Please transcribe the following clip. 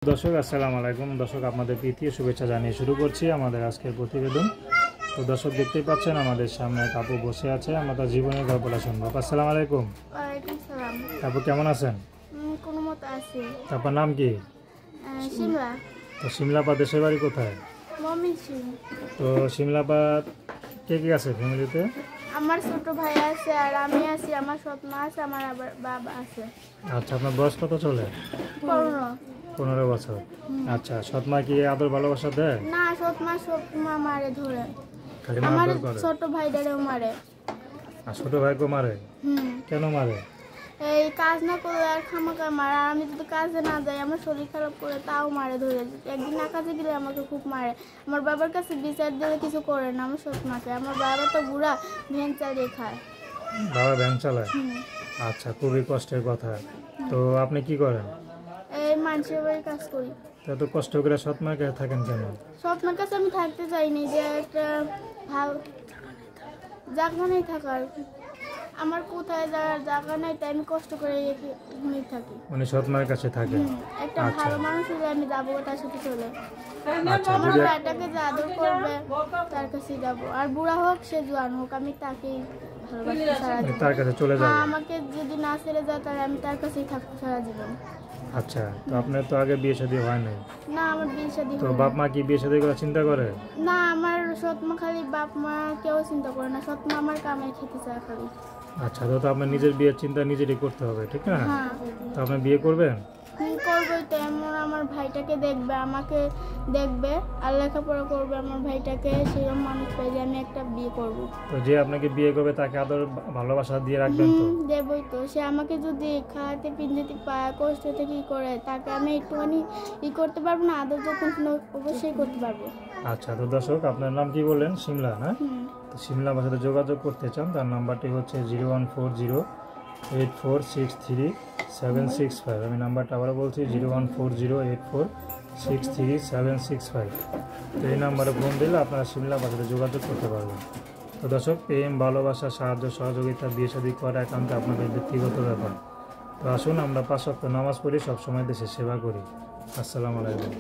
দর্শক আসসালামু আলাইকুম। দর্শক আপনাদের প্রীতি শুভেচ্ছা জানিয়ে শুরু করছি আমাদের আজকের প্রতিবেদন। তো দর্শক দেখতেই পাচ্ছেন আমাদের সামনে এক আপু বসে আছে, আমরা তার জীবনের গল্পটা শুনবো। আসসালামু আলাইকুম। ওয়ালাইকুম সালাম। আপু কেমন আছেন? কোনো মতো আছি। আপনার নাম কি? শিমলা। তো শিমলাপা দেশের বাড়ি কোথায়? ময়মনসিংহ। তো শিমলাপা কে কে আছে ফ্যামিলিতে? আমার ছোট ভাই আছে আর আমি আছি, আমার সৎ মা আছে, আমার আবার বাবা আছে। আচ্ছা, আপনার বয়স কত চলে? 15 বছর। আচ্ছা, সৎ মা কি আদর ভালোবাসা দেয়? না, সৎ মা মারে ধরে, খালি আমার মারধর করে? ছোট ভাইটারেও মারে। আর ছোট ভাইকে মারে? কেন মারে? এই কাজ না করলে আর খামাকা মারে, আর আমি যদি কাজে না যাই আমার শরীর খারাপ করে তাও মারে ধরে। একদিন না কাজে গেলে আমাকে খুব মারে। আমার বাবার কাছে বিচার দিলে কিছু করে না আমার সৎ মাকে। আমার বাবা তো বুড়া, ভ্যান চালিয়ে খায়। বাবা ভ্যান চালায়? আচ্ছা, খুবই কষ্টের কথা। তো আপনি কি করেন? এই মানুষের বাড়ি কাজ করি। এত কষ্ট করে সৎ মাকে থাকেন কেন? সৎ মার কাছে আমি থাকতে চাইনি, যে একটা ভালো জায়গা নেই থাকার। আমার কোথায় যাওয়ার জায়গা নেই, তাই আমি কষ্ট করে এখানে থাকি। উনি সৎ মায়ের কাছে থাকেন? একটা আচ্ছা। ভালো মানুষ হলে আমি যাবো তার সাথে চলে। আচ্ছা, আমার যদি ভাইটাকে যে আদর করবে তার কাছেই যাবো, আর বুড়া হোক সে জোয়ান হোক আমি তাকেই ভালোবাসি সারা জীবন। তার কাছে চলে যাবেন? আমাকে যদি না ছেড়ে যায় তাহলে আমি তার কাছেই থাকবো সারা জীবন। আচ্ছা, তো আপনার তো আগে বিয়ে শাদী হয় নাই? না, আমার বিয়ে শাদী তো হয়নি। বাপ মা কি বিয়ে শাদী করার চিন্তা করে? না, আমার সৎ মা খালি, বাপ মা কেউ চিন্তা করে না। সৎ মা আমার কামাই খেতে চায় খালি। আচ্ছা, তো আপনার নিজের বিয়ের চিন্তা নিজেরই করতে হবে, ঠিক না? হ্যাঁ, তো আপনি বিয়ে করবেন? করবোই তো। এমন আমার ভাইটাকে দেখবে, আমাকে দেখবে, আর লেখাপড়া করবে আমার ভাইটাকে, সেরকম মানুষ পাই যে আমি একটা বিয়ে করব। তো যে আপনাকে বিয়ে করবে তাকে আদর ভালোবাসা দিয়ে রাখবেন তো? দেবই তো। সে আমাকে যদি খাওয়াতে পিন্দিতে পায়, কষ্ট থেকে ই করে, তাকে আমি একটুখানি ই করতে পারবো না, আদর যত্ন অবশ্যই করতে পারবো। আচ্ছা, তো দর্শক আপনার নাম কি বললেন? শিমলা, হ্যাঁ? তো শিমলা আমার সাথে যোগাযোগ করতে চান, তার নাম্বারটি হচ্ছে 01408463765। আমি নাম্বারটা আবারও বলছি 01408463765। তো এই নাম্বারে ফোন দিলে আপনারা শিমলা আমার সাথে যোগাযোগ করতে পারবেন। তো দর্শক, প্রেম, ভালোবাসা, সাহায্য, সহযোগিতা, বিয়ে শাদী করা একান্ত আপনাদের ব্যক্তিগত ব্যাপার। তো আসুন আমরা 5 ওয়াক্ত নামাজ পড়ি, সবসময় দেশের সেবা করি। আসসালামু আলাইকুম।